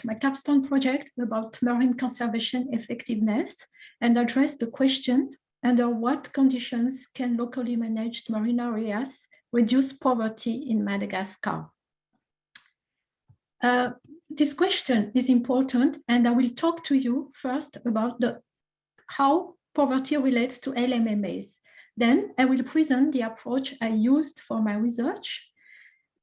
my Capstone project about marine conservation effectiveness, and address the question, under what conditions can locally managed marine areas reduce poverty in Madagascar? This question is important, and I will talk to you first about how poverty relates to LMMAs. Then I will present the approach I used for my research.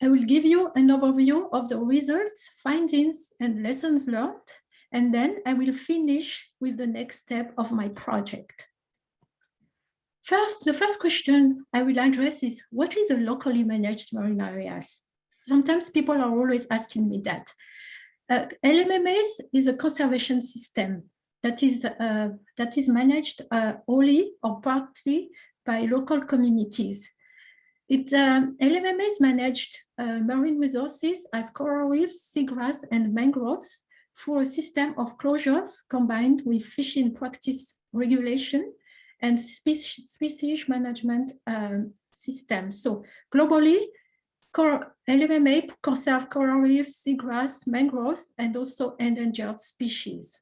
I will give you an overview of the results, findings, and lessons learned, and then I will finish with the next step of my project. First, the first question I will address is, what is a locally managed marine areas? Sometimes people are always asking me that. LMMAs is a conservation system that is managed wholly or partly by local communities. LMMAs managed marine resources as coral reefs, seagrass, and mangroves through a system of closures combined with fishing practice regulation and species management systems. So globally, LMMA conserve coral reefs, seagrass, mangroves, and also endangered species.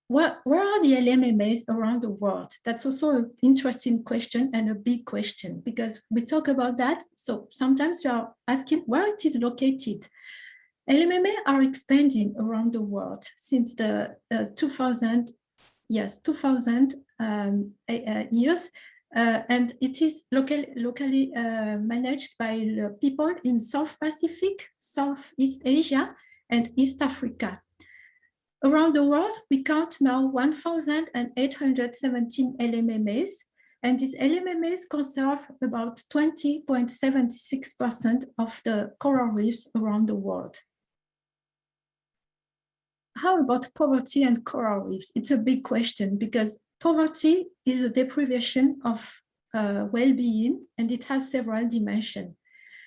Where are the LMMAs around the world? That's also an interesting question and a big question, because we talk about that. So sometimes you are asking where it is located. LMMA are expanding around the world since the 2000 years, and it is locally managed by the people in South Pacific, Southeast Asia, and East Africa. Around the world, we count now 1,817 LMMAs, and these LMMAs conserve about 20.76% of the coral reefs around the world. How about poverty and coral reefs? It's a big question because poverty is a deprivation of well-being, and it has several dimensions.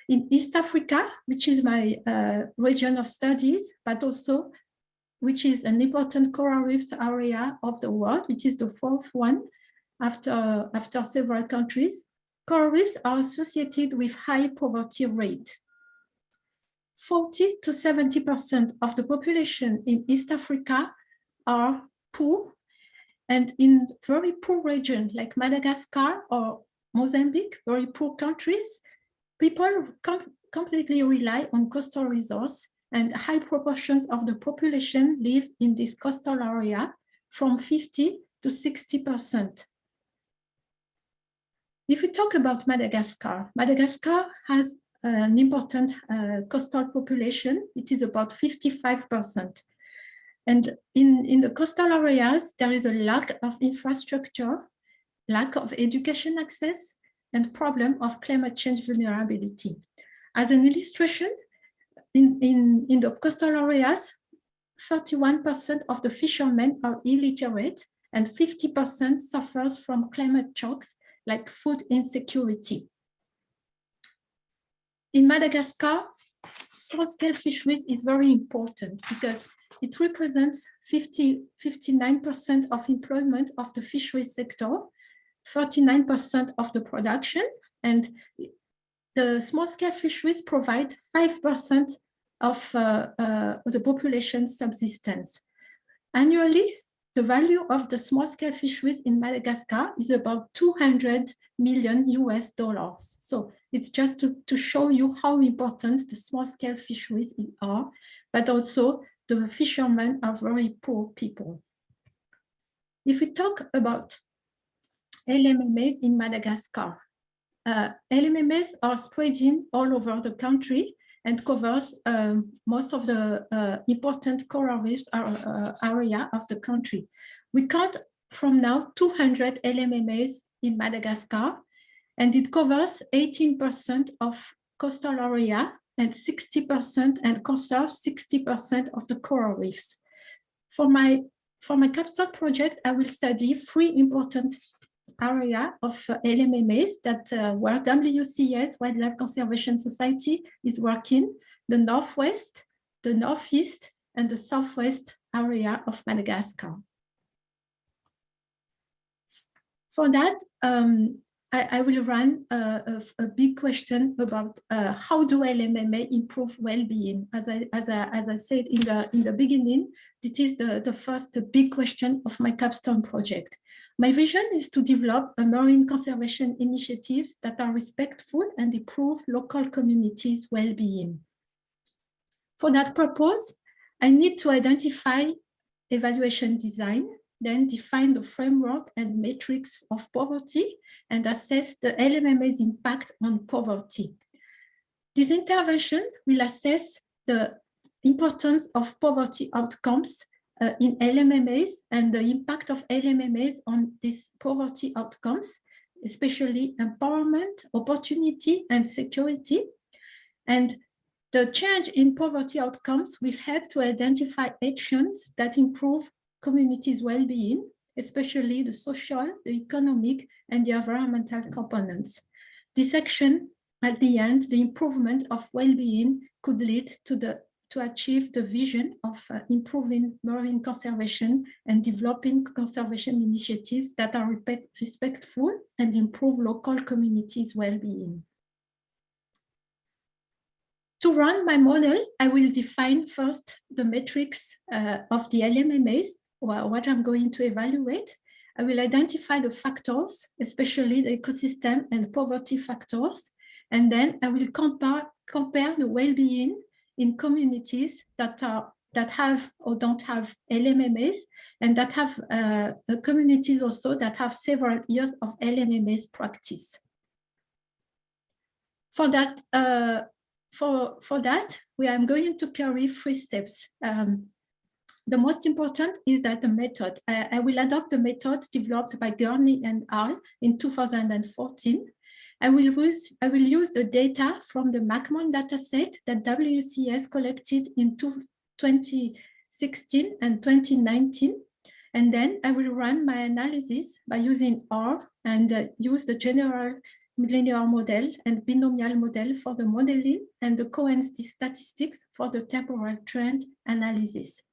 In East Africa, which is my region of studies, but also which is an important coral reefs area of the world, which is the fourth one after several countries, coral reefs are associated with high poverty rate. 40 to 70% of the population in East Africa are poor, and in very poor regions like Madagascar or Mozambique, very poor countries, people completely rely on coastal resource, and high proportions of the population live in this coastal area, from 50 to 60%. If we talk about Madagascar, Madagascar has an important coastal population. It is about 55%. And in the coastal areas, there is a lack of infrastructure, lack of education access, and problem of climate change vulnerability. As an illustration, in the coastal areas, 31% of the fishermen are illiterate, and 50% suffers from climate shocks like food insecurity. In Madagascar, small-scale fisheries is very important because it represents 59% of employment of the fisheries sector, 39% of the production, and the small-scale fisheries provide 5% of the population's subsistence. Annually, the value of the small-scale fisheries in Madagascar is about $200 million US. So it's just to show you how important the small-scale fisheries are, but also the fishermen are very poor people. If we talk about LMMAs in Madagascar, LMMAs are spreading all over the country and covers most of the important coral reefs area of the country. We count from now 200 LMMAs in Madagascar, and it covers 18% of coastal area and 60% and conserves 60% of the coral reefs. For my Capstone project, I will study 3 important area of LMMAs that where WCS, Wildlife Conservation Society, is working: the Northwest, the Northeast, and the Southwest area of Madagascar. For that, I will run a big question about how do LMMA improve well-being. As I said in the beginning, this is the first big question of my capstone project. My vision is to develop a marine conservation initiatives that are respectful and improve local communities' well-being. For that purpose, I need to identify evaluation design, then define the framework and metrics of poverty, and assess the LMMA's impact on poverty. This intervention will assess the importance of poverty outcomes in LMMAs and the impact of LMMAs on these poverty outcomes, especially empowerment, opportunity, and security. And the change in poverty outcomes will help to identify actions that improve communities' well-being, especially the social, the economic, and the environmental components. This action, at the end, the improvement of well-being could lead to achieve the vision of improving marine conservation and developing conservation initiatives that are respectful and improve local communities' well-being. To run my model, I will define first the metrics of the LMMAs, or what I'm going to evaluate. I will identify the factors, especially the ecosystem and poverty factors, and then I will compare the well-being in communities that have or don't have LMMAs, and that have communities also that have several years of LMMAs practice. For that, we are going to carry 3 steps. The most important is that the method. I will adopt the method developed by Gurney and al. In 2014. I will use the data from the MacMon dataset that WCS collected in 2016 and 2019. And then I will run my analysis by using R and use the general linear model and binomial model for the modeling and the Cohen's statistics for the temporal trend analysis.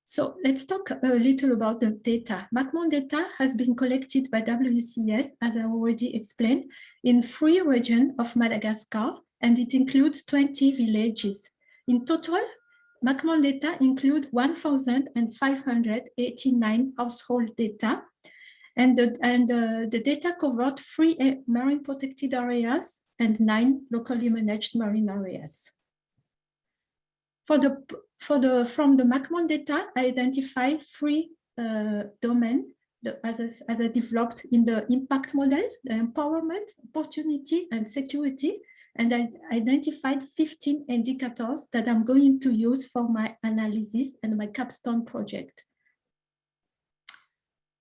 So let's talk a little about the data. MacMon data has been collected by WCS, as I already explained, in 3 regions of Madagascar, and it includes 20 villages. In total, MacMon data include 1,589 household data, and the data covered 3 marine protected areas and 9 locally managed marine areas. From the MacMon data, I identify 3 domains as I developed in the impact model: the empowerment, opportunity, and security. And I identified 15 indicators that I'm going to use for my analysis and my capstone project.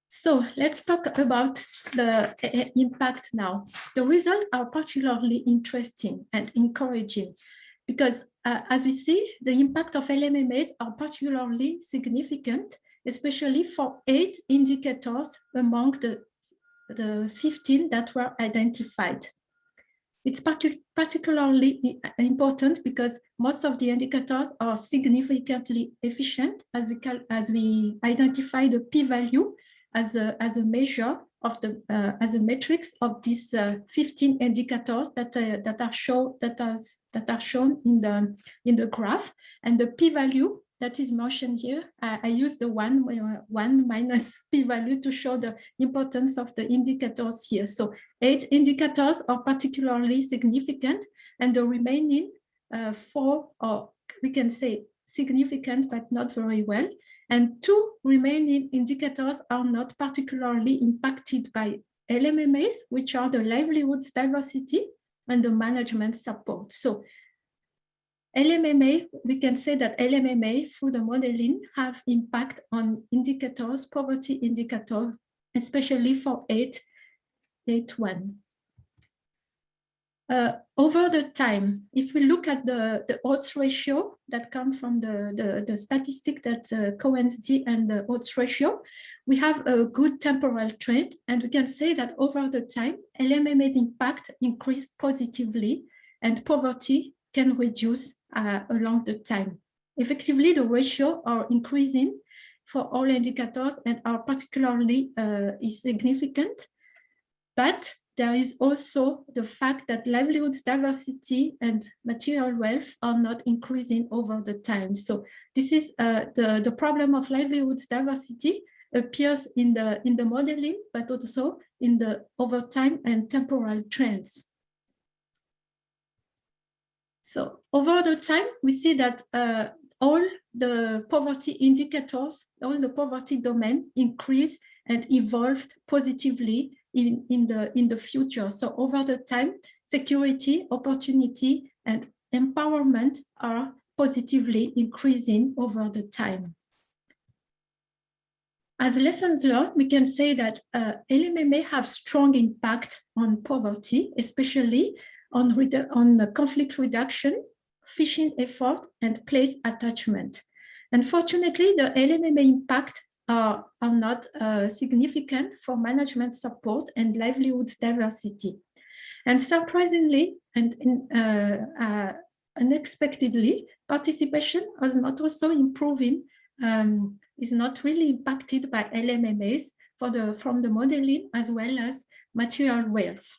So let's talk about the impact now. The results are particularly interesting and encouraging because as we see, the impact of LMMAs are particularly significant, especially for 8 indicators among the 15 that were identified. It's particularly important because most of the indicators are significantly efficient as we identify the p-value as a measure of the as a matrix of these 15 indicators that are shown in the graph, and the p-value that is mentioned here. I use the 1 minus p-value to show the importance of the indicators here. So 8 indicators are particularly significant, and the remaining 4 are, we can say, significant but not very well. And 2 remaining indicators are not particularly impacted by LMMAs, which are the livelihoods diversity and the management support. So LMMA, we can say that LMMA through the modeling have impact on indicators, poverty indicators, especially for 8.1. Over the time, if we look at the odds ratio that come from the statistic that Cohen's D and the odds ratio, we have a good temporal trend, and we can say that over the time, LMMA's impact increased positively and poverty can reduce along the time. Effectively, the ratio are increasing for all indicators and are particularly significant. But there is also the fact that livelihoods diversity and material wealth are not increasing over the time. So this is the problem of livelihoods diversity appears in the modeling, but also in the over time and temporal trends. So over the time, we see that all the poverty indicators, all the poverty domain increased and evolved positively in the future. So over the time, security, opportunity, and empowerment are positively increasing over the time. As lessons learned, we can say that LMMA have strong impact on poverty, especially on the conflict reduction, fishing effort, and place attachment. Unfortunately, the LMMA impact are not significant for management support and livelihoods diversity. And surprisingly and unexpectedly, participation is not also improving, is not really impacted by LMMAs from the modeling as well as material wealth.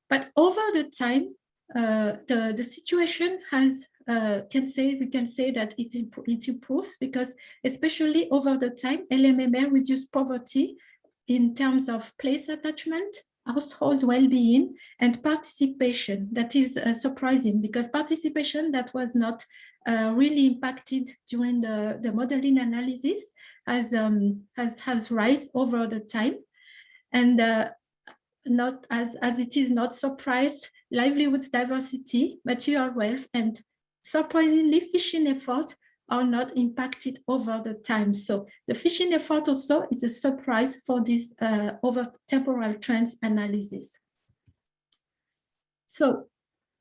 But over the time, the situation has we can say that it improves, because especially over the time, LMMA reduce poverty in terms of place attachment, household well-being, and participation. That is surprising, because participation that was not really impacted during the modeling analysis has rise over the time. And not as it is not surprised, livelihoods diversity, material wealth, and surprisingly fishing effort are not impacted over the time. So the fishing effort also is a surprise for this over temporal trends analysis. So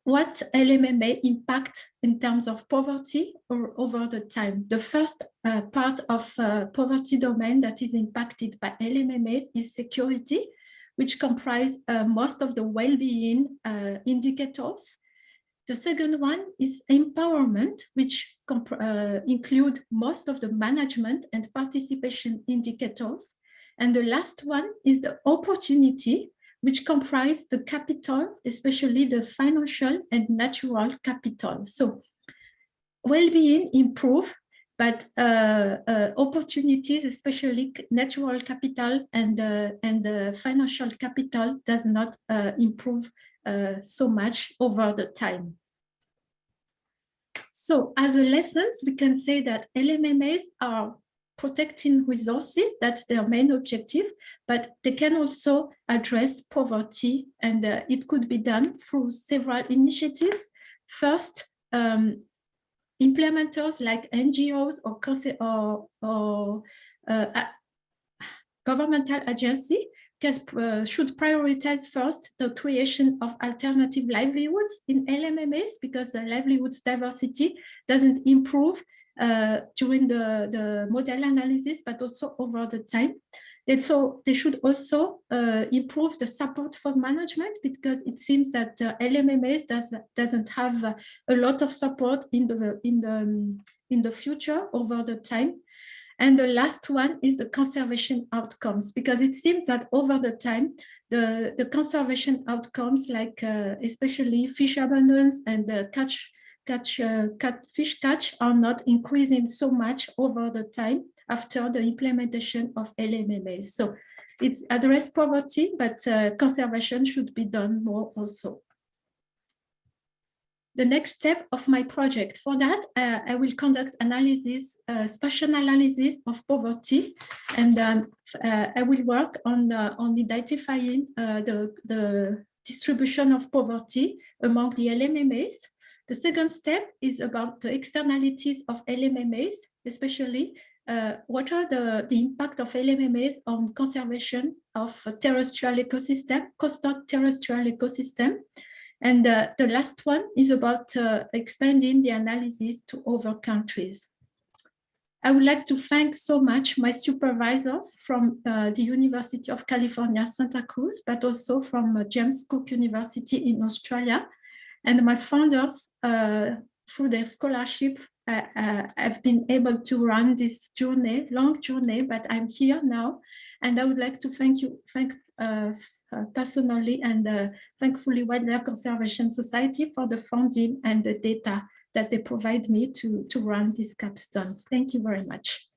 what LMMA impact in terms of poverty or over the time? The first part of poverty domain that is impacted by LMMAs is security, which comprise most of the well-being indicators. The second one is empowerment, which include most of the management and participation indicators. And the last one is the opportunity, which comprise the capital, especially the financial and natural capital. So well-being improve, but opportunities, especially natural capital and the financial capital, does not improve so much over the time. So as a lessons, we can say that LMMAs are protecting resources, that's their main objective, but they can also address poverty, and it could be done through several initiatives. First, implementers like NGOs or governmental agency should prioritize first the creation of alternative livelihoods in LMMAs, because the livelihoods diversity doesn't improve during the model analysis, but also over the time. And so they should also improve the support for management, because it seems that LMMAs doesn't have a lot of support in the future over the time. And the last one is the conservation outcomes, because it seems that over the time, the conservation outcomes, like especially fish abundance and fish catch, are not increasing so much over the time after the implementation of LMMAs. So it's address poverty, but conservation should be done more also. The next step of my project, for that, I will conduct analysis, spatial analysis of poverty, and I will work on identifying the distribution of poverty among the LMMAs. The second step is about the externalities of LMMAs, especially what are the impact of LMMAs on conservation of terrestrial ecosystem, coastal terrestrial ecosystem. And the last one is about expanding the analysis to other countries. I would like to thank so much my supervisors from the University of California, Santa Cruz, but also from James Cook University in Australia, and my founders, through their scholarship, I've been able to run this journey, long journey, but I'm here now. And I would like to thank personally and thankfully Wildlife Conservation Society for the funding and the data that they provide me to run this capstone. Thank you very much.